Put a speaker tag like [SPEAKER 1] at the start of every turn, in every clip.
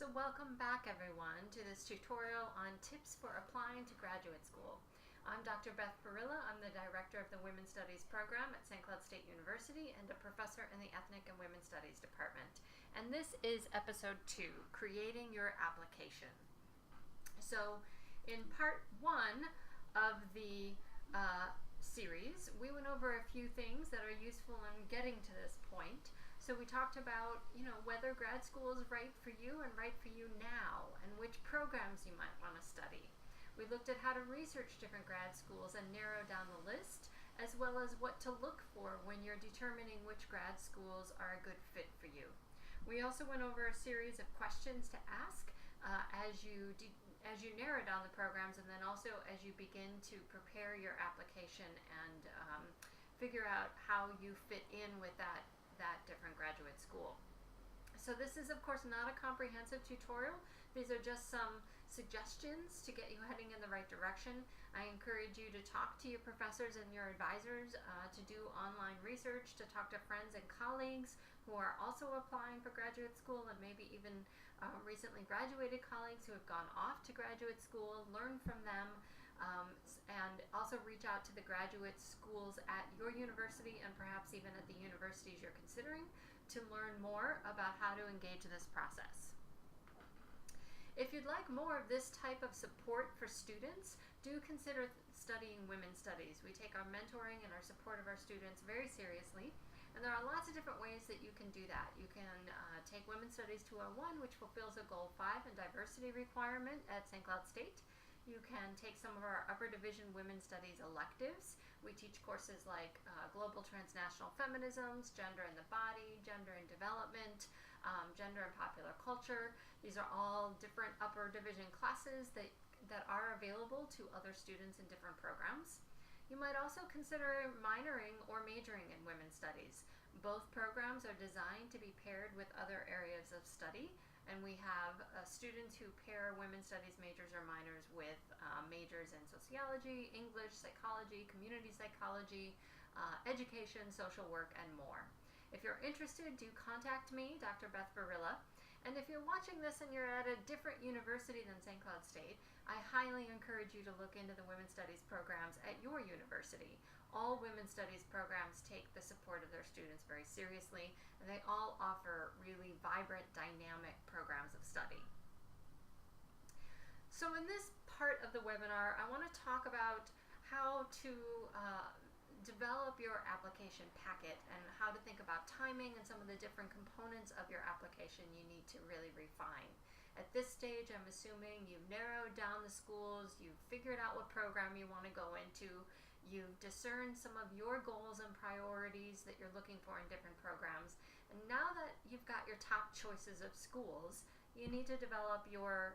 [SPEAKER 1] So welcome back everyone to this tutorial on tips for applying to graduate school. I'm Dr. Beth Barilla. I'm the director of the Women's Studies program at St. Cloud State University and a professor in the Ethnic and Women's Studies department. And this is episode 2, Creating Your Application. So in part 1 of the series, we went over a few things that are useful in getting to this point. So we talked about, whether grad school is right for you and right for you now, and which programs you might want to study. We looked at how to research different grad schools and narrow down the list, as well as what to look for when you're determining which grad schools are a good fit for you. We also went over a series of questions to ask as you narrow down the programs, and then also as you begin to prepare your application and figure out how you fit in with that different graduate school. So this is of course not a comprehensive tutorial. These are just some suggestions to get you heading in the right direction. I encourage you to talk to your professors and your advisors, to do online research, to talk to friends and colleagues who are also applying for graduate school, and maybe even recently graduated colleagues who have gone off to graduate school. Learn from them, and also reach out to the graduate schools at your university and perhaps even at the universities you're considering to learn more about how to engage this process. If you'd like more of this type of support for students, do consider studying women's studies. We take our mentoring and our support of our students very seriously, and there are lots of different ways that you can do that. You can take Women's Studies 201, which fulfills a Goal 5 and diversity requirement at St. Cloud State. You can take some of our upper division women's studies electives. We teach courses like global transnational feminisms, gender in the body, gender in development, gender and popular culture. These are all different upper division classes that are available to other students in different programs. You might also consider minoring or majoring in women's studies. Both programs are designed to be paired with other areas of study, and we have students who pair women's studies majors or minors with majors in sociology, English, psychology, community psychology, education, social work, and more. If you're interested, do contact me, Dr. Beth Barilla. And if you're watching this and you're at a different university than St. Cloud State, I highly encourage you to look into the Women's Studies programs at your university. All Women's Studies programs take the support of their students very seriously, and they all offer really vibrant, dynamic programs of study. So in this part of the webinar, I want to talk about how to develop your application packet and how to think about timing and some of the different components of your application you need to really refine. At this stage, I'm assuming you've narrowed down the schools, you've figured out what program you want to go into, you've discerned some of your goals and priorities that you're looking for in different programs, and now that you've got your top choices of schools, you need to develop your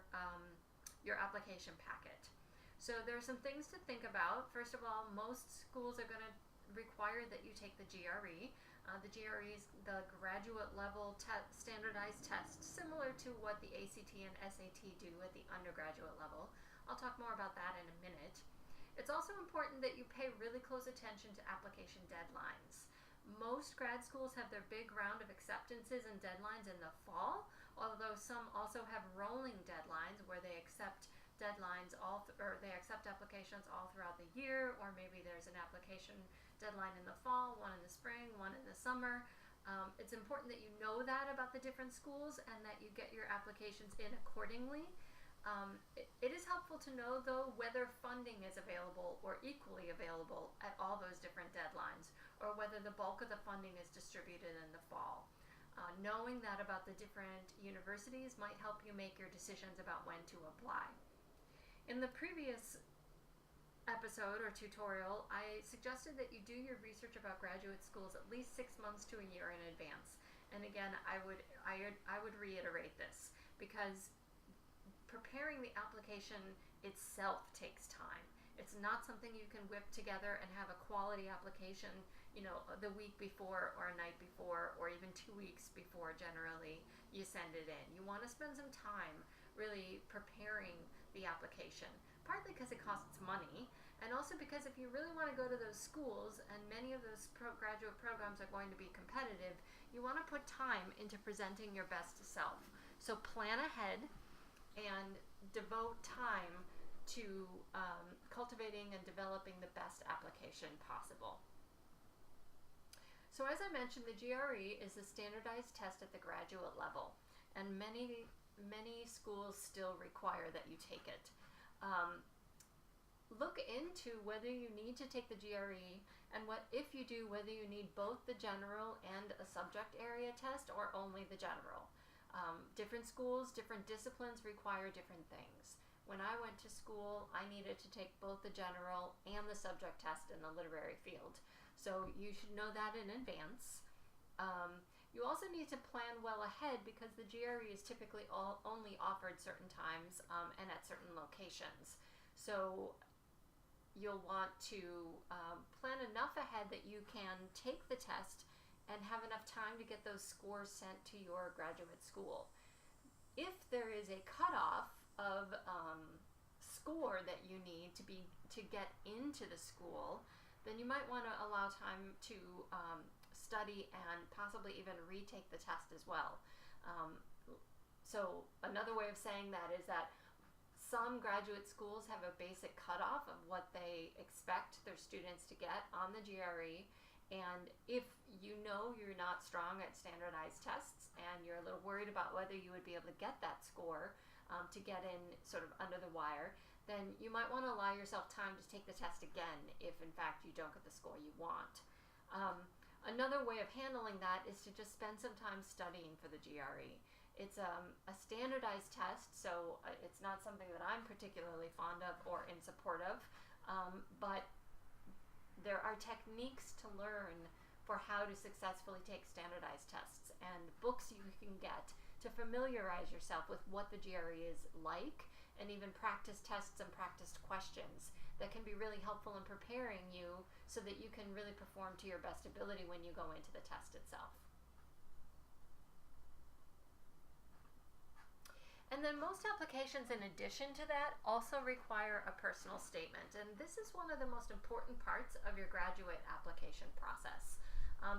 [SPEAKER 1] application packet. So there are some things to think about. First of all, most schools are going to require that you take the GRE. The GRE is the graduate level standardized test, similar to what the ACT and SAT do at the undergraduate level. I'll talk more about that in a minute. It's also important that you pay really close attention to application deadlines. Most grad schools have their big round of acceptances and deadlines in the fall, although some also have rolling deadlines where they accept deadlines they accept applications all throughout the year, or maybe there's an application deadline in the fall, one in the spring, one in the summer. It's important that you know that about the different schools and that you get your applications in accordingly. It is helpful to know, though, whether funding is available or equally available at all those different deadlines, or whether the bulk of the funding is distributed in the fall. Knowing that about the different universities might help you make your decisions about when to apply. In the previous episode or tutorial, I suggested that you do your research about graduate schools at least 6 months to a year in advance. And again, I would reiterate this, because preparing the application itself takes time. It's not something you can whip together and have a quality application, the week before or a night before or even 2 weeks before generally you send it in. You want to spend some time really preparing the application, partly because it costs money, and also because if you really want to go to those schools, and many of those graduate programs are going to be competitive, you want to put time into presenting your best self. So plan ahead and devote time to cultivating and developing the best application possible. So as I mentioned, the GRE is a standardized test at the graduate level, and many schools still require that you take it. Look into whether you need to take the GRE, and if you do, whether you need both the general and a subject area test or only the general. Different schools, different disciplines require different things. When I went to school, I needed to take both the general and the subject test in the literary field. So you should know that in advance. You also need to plan well ahead because the GRE is typically only offered certain times and at certain locations. So you'll want to plan enough ahead that you can take the test and have enough time to get those scores sent to your graduate school. If there is a cutoff of score that you need to get into the school, then you might want to allow time to study and possibly even retake the test as well. So another way of saying that is that some graduate schools have a basic cutoff of what they expect their students to get on the GRE, and if you know you're not strong at standardized tests and you're a little worried about whether you would be able to get that score to get in sort of under the wire, then you might want to allow yourself time to take the test again if in fact you don't get the score you want. Another way of handling that is to just spend some time studying for the GRE. It's a standardized test, so it's not something that I'm particularly fond of or in support of, but there are techniques to learn for how to successfully take standardized tests and books you can get to familiarize yourself with what the GRE is like, and even practice tests and practiced questions that can be really helpful in preparing you so that you can really perform to your best ability when you go into the test itself. And then most applications, in addition to that, also require a personal statement. And this is one of the most important parts of your graduate application process,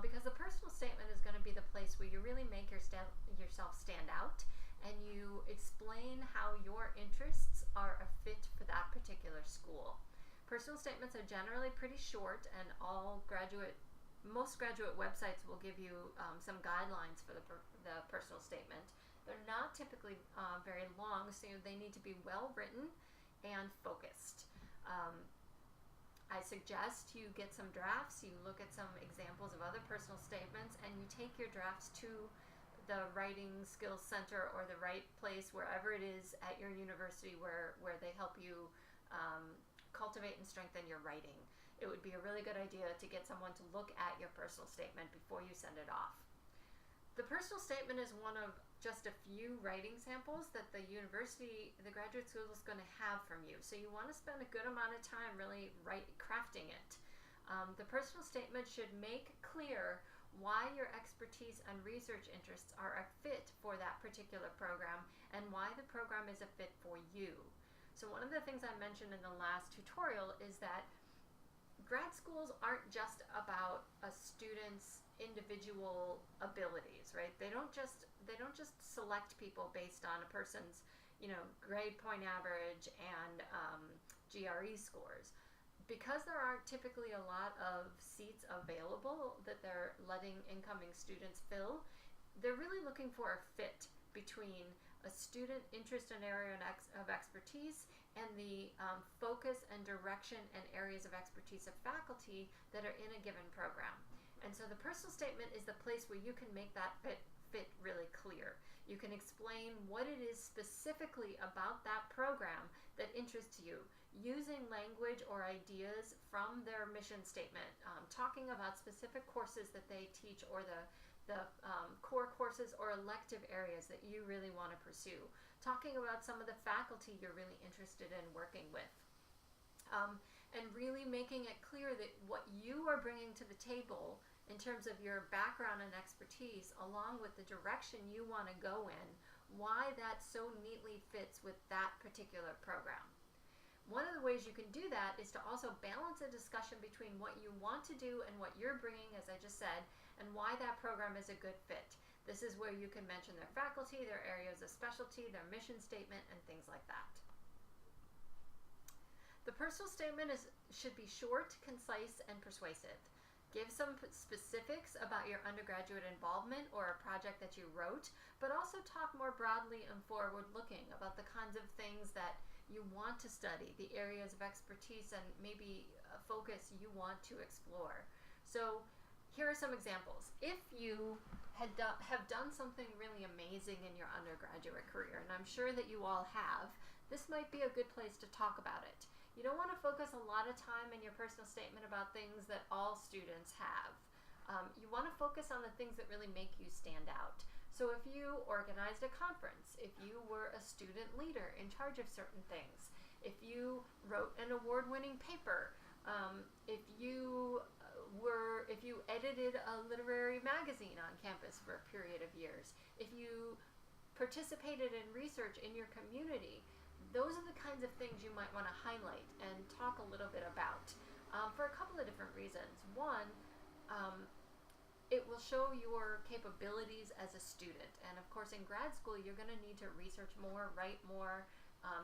[SPEAKER 1] because the personal statement is going to be the place where you really make yourself stand out and you explain how your interests are a fit for that particular school. Personal statements are generally pretty short, and most graduate websites will give you some guidelines for the personal statement. They're not typically very long, so they need to be well written and focused. I suggest you get some drafts, you look at some examples of other personal statements, and you take your drafts to the Writing Skills Center or the right place, wherever it is at your university where they help you cultivate and strengthen your writing. It would be a really good idea to get someone to look at your personal statement before you send it off. The personal statement is one of just a few writing samples that the graduate school is going to have from you. So you want to spend a good amount of time really crafting it. The personal statement should make clear why your expertise and research interests are a fit for that particular program and why the program is a fit for you. So one of the things I mentioned in the last tutorial is that grad schools aren't just about a student's individual abilities, right? They don't just select people based on a person's, grade point average and GRE scores. Because there aren't typically a lot of seats available that they're letting incoming students fill, they're really looking for a fit between a student interest in area of expertise and the focus and direction and areas of expertise of faculty that are in a given program. And so the personal statement is the place where you can make that fit really clear. You can explain what it is specifically about that program that interests you, using language or ideas from their mission statement, talking about specific courses that they teach or the core courses or elective areas that you really want to pursue, talking about some of the faculty you're really interested in working with, and really making it clear that what you are bringing to the table in terms of your background and expertise, along with the direction you want to go in, why that so neatly fits with that particular program. One of the ways you can do that is to also balance a discussion between what you want to do and what you're bringing, as I just said, and why that program is a good fit. This is where you can mention their faculty, their areas of specialty, their mission statement, and things like that. The personal statement should be short, concise, and persuasive. Give some specifics about your undergraduate involvement or a project that you wrote, but also talk more broadly and forward-looking about the kinds of things that you want to study, the areas of expertise and maybe a focus you want to explore. So here are some examples. If you have done something really amazing in your undergraduate career, and I'm sure that you all have, this might be a good place to talk about it. You don't want to focus a lot of time in your personal statement about things that all students have. You want to focus on the things that really make you stand out. So if you organized a conference, if you were a student leader in charge of certain things, if you wrote an award-winning paper, if you edited a literary magazine on campus for a period of years, if you participated in research in your community, those are the kinds of things you might want to highlight and talk a little bit about for a couple of different reasons. One, it will show your capabilities as a student. And of course, in grad school, you're going to need to research more, write more,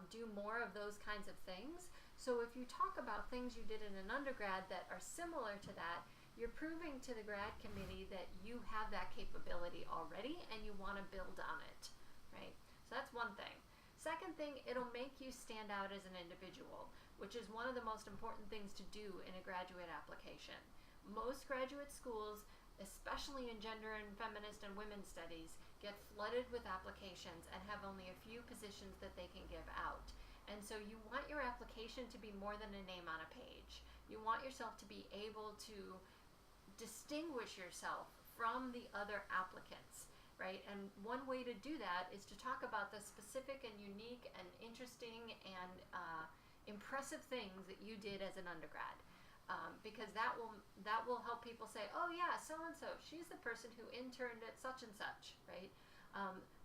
[SPEAKER 1] do more of those kinds of things. So if you talk about things you did in an undergrad that are similar to that, you're proving to the grad committee that you have that capability already and you want to build on it, right? So that's one thing. Second thing, it'll make you stand out as an individual, which is one of the most important things to do in a graduate application. Most graduate schools, especially in gender and feminist and women's studies, get flooded with applications and have only a few positions that they can give out. And so you want your application to be more than a name on a page. You want yourself to be able to distinguish yourself from the other applicants. Right? And one way to do that is to talk about the specific and unique and interesting and impressive things that you did as an undergrad, because that will help people say, oh yeah, so-and-so, she's the person who interned at such and such, right?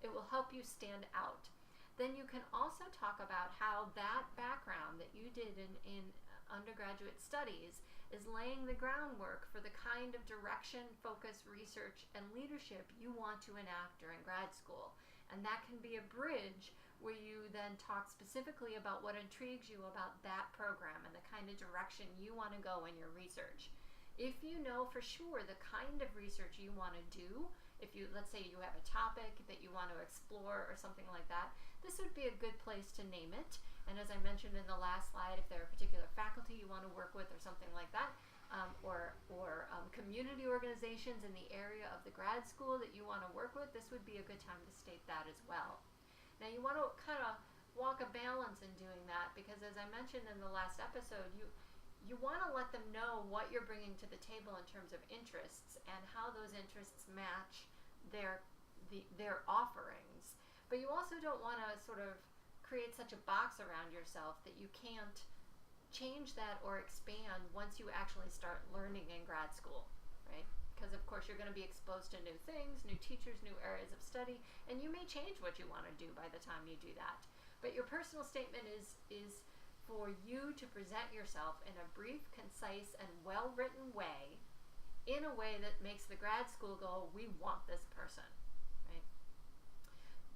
[SPEAKER 1] It will help you stand out. Then you can also talk about how that background that you did in undergraduate studies is laying the groundwork for the kind of direction, focus, research, and leadership you want to enact during grad school. And that can be a bridge where you then talk specifically about what intrigues you about that program and the kind of direction you want to go in your research. If you know for sure the kind of research you want to do, let's say you have a topic that you want to explore or something like that, this would be a good place to name it. And as I mentioned in the last slide, if there are particular faculty you want to work with or something like that, or community organizations in the area of the grad school that you want to work with, this would be a good time to state that as well. Now you want to kind of walk a balance in doing that, because as I mentioned in the last episode, you want to let them know what you're bringing to the table in terms of interests and how those interests match their offerings. But you also don't want to sort of create such a box around yourself that you can't change that or expand once you actually start learning in grad school, right? Because of course you're going to be exposed to new things, new teachers, new areas of study, and you may change what you want to do by the time you do that. But your personal statement is for you to present yourself in a brief, concise, and well-written way, in a way that makes the grad school go, we want this person, right?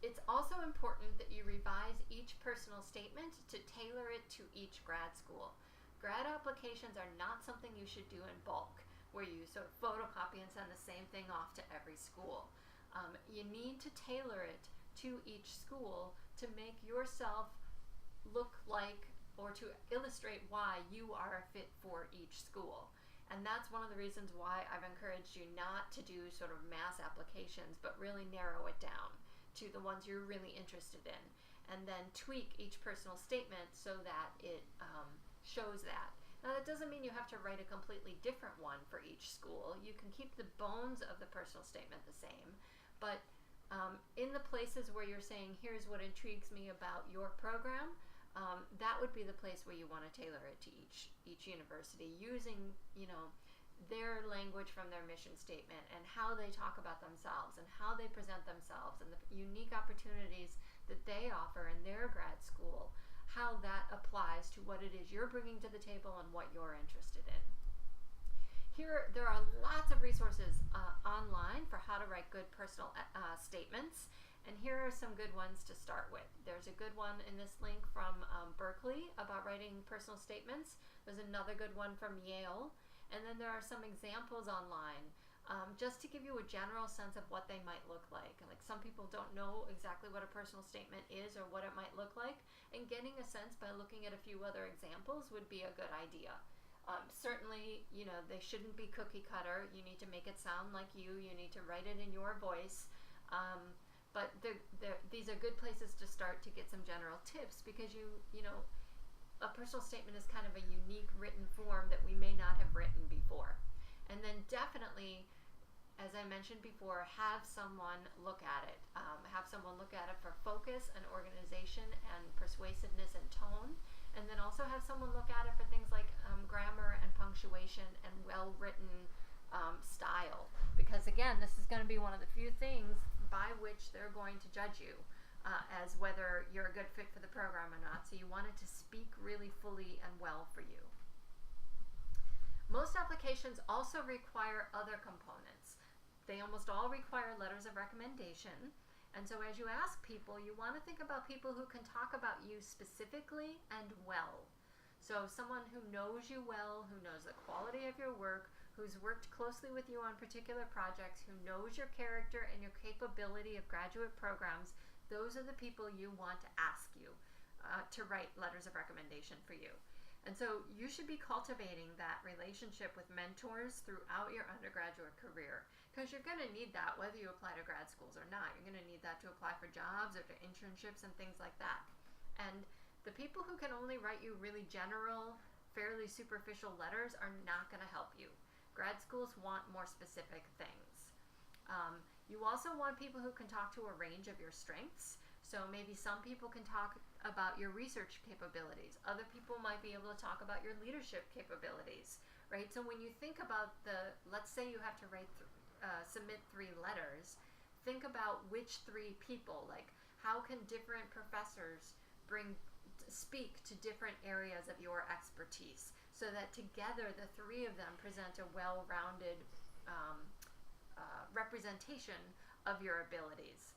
[SPEAKER 1] It's also important that you revise each personal statement to tailor it to each grad school. Grad applications are not something you should do in bulk, where you sort of photocopy and send the same thing off to every school. You need to tailor it to each school to make yourself look like, or to illustrate why you are a fit for each school. And that's one of the reasons why I've encouraged you not to do sort of mass applications, but really narrow it down to the ones you're really interested in, and then tweak each personal statement so that it shows that. Now that doesn't mean you have to write a completely different one for each school. You can keep the bones of the personal statement the same, but in the places where you're saying, here's what intrigues me about your program, that would be the place where you want to tailor it to each university, using, their language from their mission statement and how they talk about themselves and how they present themselves and the unique opportunities that they offer in their grad school, how that applies to what it is you're bringing to the table and what you're interested in. There are lots of resources online for how to write good personal statements. And here are some good ones to start with. There's a good one in this link from Berkeley about writing personal statements. There's another good one from Yale. And then there are some examples online just to give you a general sense of what they might look like. Like some people don't know exactly what a personal statement is or what it might look like. And getting a sense by looking at a few other examples would be a good idea. Certainly, they shouldn't be cookie cutter. You need to make it sound like you. You need to write it in your voice. But these are good places to start to get some general tips because a personal statement is kind of a unique written form that we may not have written before. And then definitely, as I mentioned before, have someone look at it. Have someone look at it for focus and organization and persuasiveness and tone. And then also have someone look at it for things like grammar and punctuation and well-written style. Because again, this is going to be one of the few things by which they're going to judge you as whether you're a good fit for the program or not. So you want it to speak really fully and well for you. Most applications also require other components. They almost all require letters of recommendation. And so as you ask people, you want to think about people who can talk about you specifically and well. So someone who knows you well, who knows the quality of your work, who's worked closely with you on particular projects, who knows your character and your capability of graduate programs, those are the people you want to ask you to write letters of recommendation for you. And so you should be cultivating that relationship with mentors throughout your undergraduate career, because you're going to need that whether you apply to grad schools or not. You're going to need that to apply for jobs or to internships and things like that. And the people who can only write you really general, fairly superficial letters are not going to help you. Grad schools want more specific things. You also want people who can talk to a range of your strengths. So maybe some people can talk about your research capabilities. Other people might be able to talk about your leadership capabilities, right? So when you think about let's say you have to submit 3 letters, think about which 3 people, like how can different professors speak to different areas of your expertise so that together the 3 of them present a well-rounded representation of your abilities.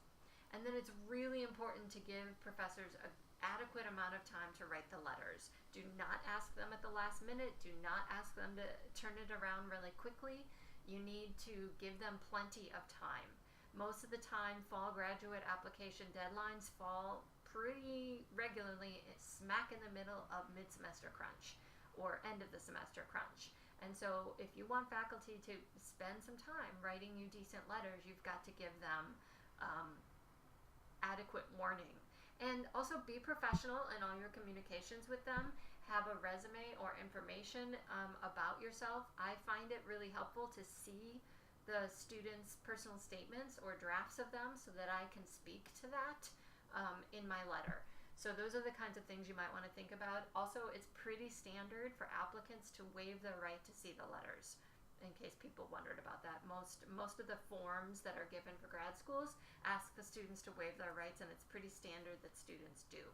[SPEAKER 1] And then it's really important to give professors an adequate amount of time to write the letters. Do not ask them at the last minute. Do not ask them to turn it around really quickly. You need to give them plenty of time. Most of the time, fall graduate application deadlines fall pretty regularly smack in the middle of mid-semester crunch or end of the semester crunch. And so if you want faculty to spend some time writing you decent letters, you've got to give them adequate warning. And also be professional in all your communications with them. Have a resume or information about yourself. I find it really helpful to see the students' personal statements or drafts of them so that I can speak to that in my letter. So those are the kinds of things you might want to think about. Also, it's pretty standard for applicants to waive the right to see the letters, in case people wondered about that. Most of the forms that are given for grad schools ask the students to waive their rights, and it's pretty standard that students do.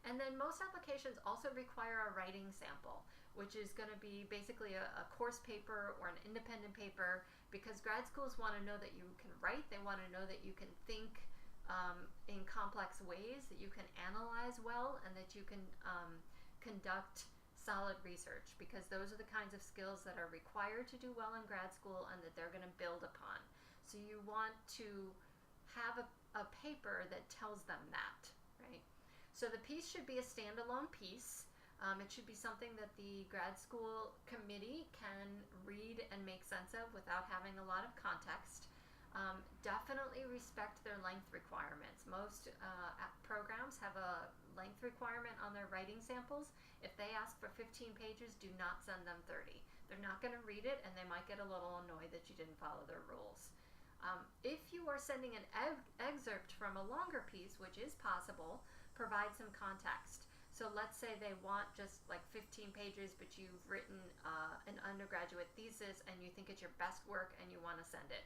[SPEAKER 1] And then most applications also require a writing sample, which is going to be basically a course paper or an independent paper, because grad schools want to know that you can write. They want to know that you can think in complex ways, that you can analyze well, and that you can conduct solid research, because those are the kinds of skills that are required to do well in grad school and that they're going to build upon. So you want to have a paper that tells them that, right? So the piece should be a standalone piece. It should be something that the grad school committee can read and make sense of without having a lot of context. Definitely respect their length requirements. Most programs have a length requirement on their writing samples. If they ask for 15 pages, do not send them 30. They're not going to read it, and they might get a little annoyed that you didn't follow their rules. If you are sending an excerpt from a longer piece, which is possible, provide some context. So let's say they want just like 15 pages, but you've written an undergraduate thesis and you think it's your best work and you want to send it.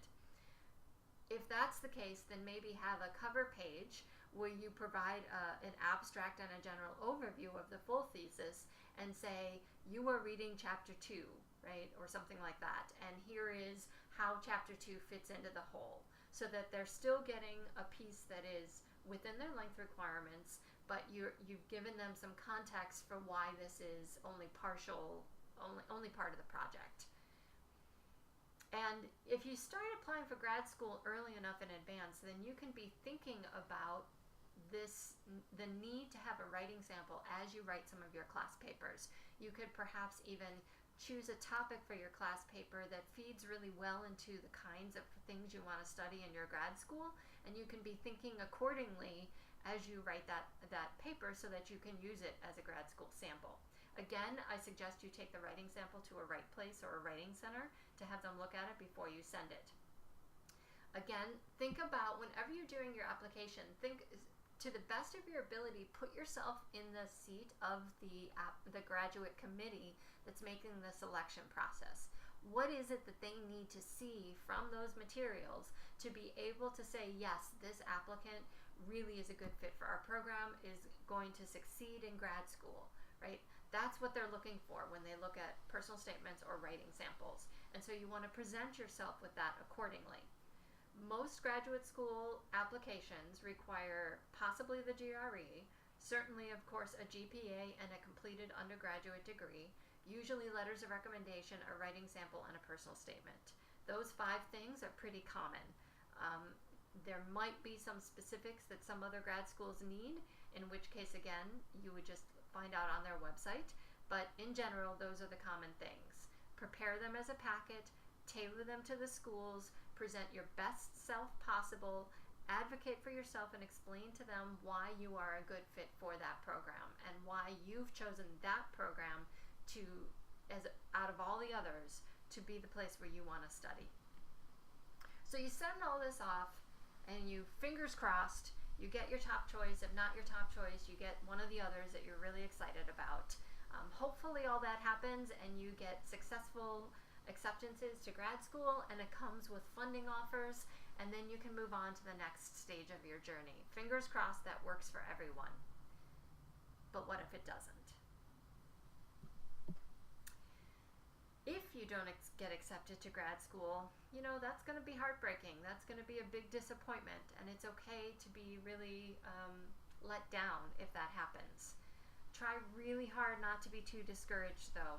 [SPEAKER 1] If that's the case, then maybe have a cover page where you provide an abstract and a general overview of the full thesis, and say, you are reading chapter 2, right? Or something like that. And here is how chapter 2 fits into the whole, so that they're still getting a piece that is within their length requirements, but you've given them some context for why this is only part of the project. And if you start applying for grad school early enough in advance, then you can be thinking about the need to have a writing sample as you write some of your class papers. You could perhaps even choose a topic for your class paper that feeds really well into the kinds of things you want to study in your grad school, and you can be thinking accordingly as you write that paper so that you can use it as a grad school sample. Again, I suggest you take the writing sample to a Right Place or a writing center to have them look at it before you send it. Again, think about whenever you're doing your application, think to the best of your ability, put yourself in the seat of the graduate committee that's making the selection process. What is it that they need to see from those materials to be able to say, yes, this applicant really is a good fit for our program, is going to succeed in grad school, right? That's what they're looking for when they look at personal statements or writing samples. And so you want to present yourself with that accordingly. Most graduate school applications require possibly the GRE, certainly, of course, a GPA and a completed undergraduate degree, usually letters of recommendation, a writing sample, and a personal statement. Those 5 things are pretty common. There might be some specifics that some other grad schools need, in which case, again, you would just find out on their website. But in general, those are the common things. Prepare them as a packet, tailor them to the schools, present your best self possible, advocate for yourself, and explain to them why you are a good fit for that program and why you've chosen that program out of all the others, to be the place where you want to study. So you send all this off, and you, fingers crossed, you get your top choice. If not your top choice, you get one of the others that you're really excited about. Hopefully all that happens and you get successful acceptances to grad school, and it comes with funding offers, and then you can move on to the next stage of your journey. Fingers crossed that works for everyone. But what if it doesn't? If you don't get accepted to grad school, that's going to be heartbreaking. That's going to be a big disappointment, and it's okay to be really let down if that happens. Try really hard not to be too discouraged, though.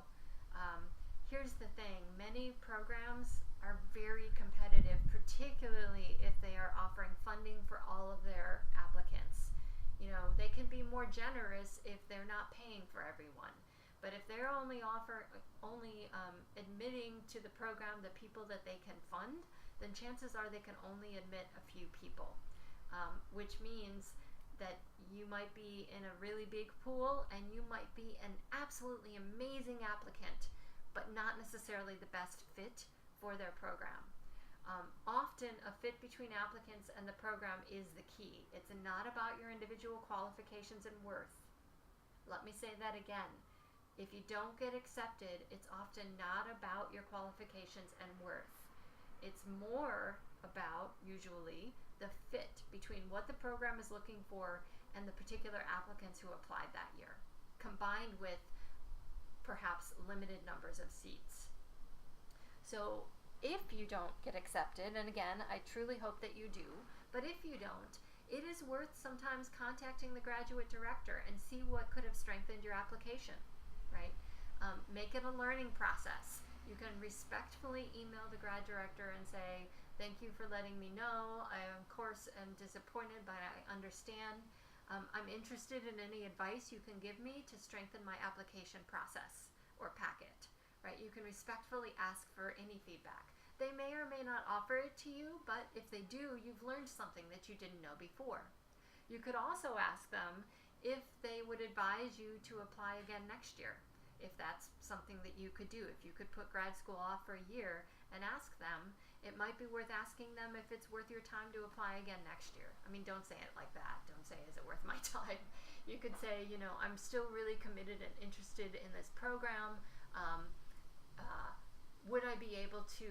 [SPEAKER 1] Here's the thing. Many programs are very competitive, particularly if they are offering funding for all of their applicants. They can be more generous if they're not paying for everyone. But if they're only admitting to the program the people that they can fund, then chances are they can only admit a few people, which means that you might be in a really big pool and you might be an absolutely amazing applicant, but not necessarily the best fit for their program. Often a fit between applicants and the program is the key. It's not about your individual qualifications and worth. Let me say that again. If you don't get accepted, it's often not about your qualifications and worth. It's more about, usually, the fit between what the program is looking for and the particular applicants who applied that year, combined with perhaps limited numbers of seats. So if you don't get accepted, and again, I truly hope that you do, but if you don't, it is worth sometimes contacting the graduate director and see what could have strengthened your application. Right? Make it a learning process. You can respectfully email the grad director and say, thank you for letting me know. I, of course, am disappointed, but I understand. I'm interested in any advice you can give me to strengthen my application process or packet. Right? You can respectfully ask for any feedback. They may or may not offer it to you, but if they do, you've learned something that you didn't know before. You could also ask them if they would advise you to apply again next year, if that's something that you could do. If you could put grad school off for a year and ask them, it might be worth asking them if it's worth your time to apply again next year. I mean, don't say it like that. Don't say, is it worth my time? You could say, I'm still really committed and interested in this program. Would I be able to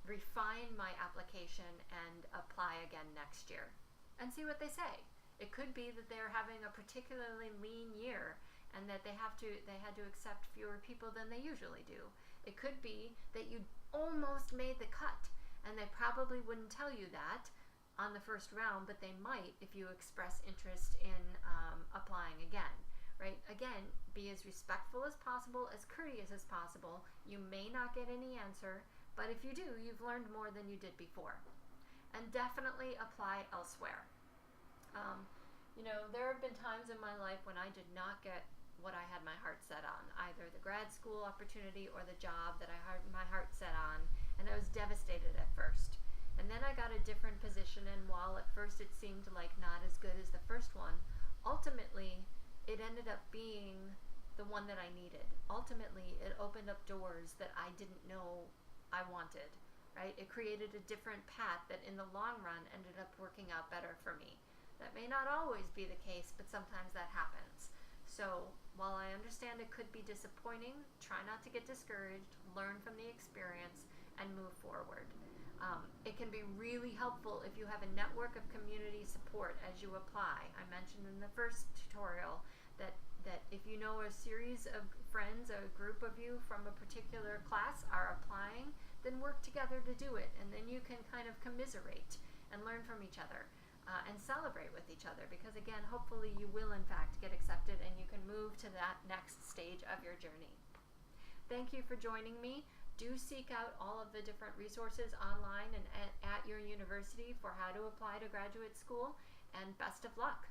[SPEAKER 1] refine my application and apply again next year? And see what they say. It could be that they're having a particularly lean year and that they had to accept fewer people than they usually do. It could be that you almost made the cut, and they probably wouldn't tell you that on the first round, but they might if you express interest in applying again, right? Again, be as respectful as possible, as courteous as possible. You may not get any answer, but if you do, you've learned more than you did before. And definitely apply elsewhere. There have been times in my life when I did not get what I had my heart set on, either the grad school opportunity or the job that I had my heart set on, and I was devastated at first. And then I got a different position, and while at first it seemed like not as good as the first one, ultimately it ended up being the one that I needed. Ultimately, it opened up doors that I didn't know I wanted, right? It created a different path that in the long run ended up working out better for me. That may not always be the case, but sometimes that happens. So while I understand it could be disappointing, try not to get discouraged, learn from the experience, and move forward. It can be really helpful if you have a network of community support as you apply. I mentioned in the first tutorial that if you know a series of friends, a group of you from a particular class are applying, then work together to do it, and then you can kind of commiserate and learn from each other. And celebrate with each other, because again, hopefully you will in fact get accepted and you can move to that next stage of your journey. Thank you for joining me. Do seek out all of the different resources online and at your university for how to apply to graduate school, and best of luck.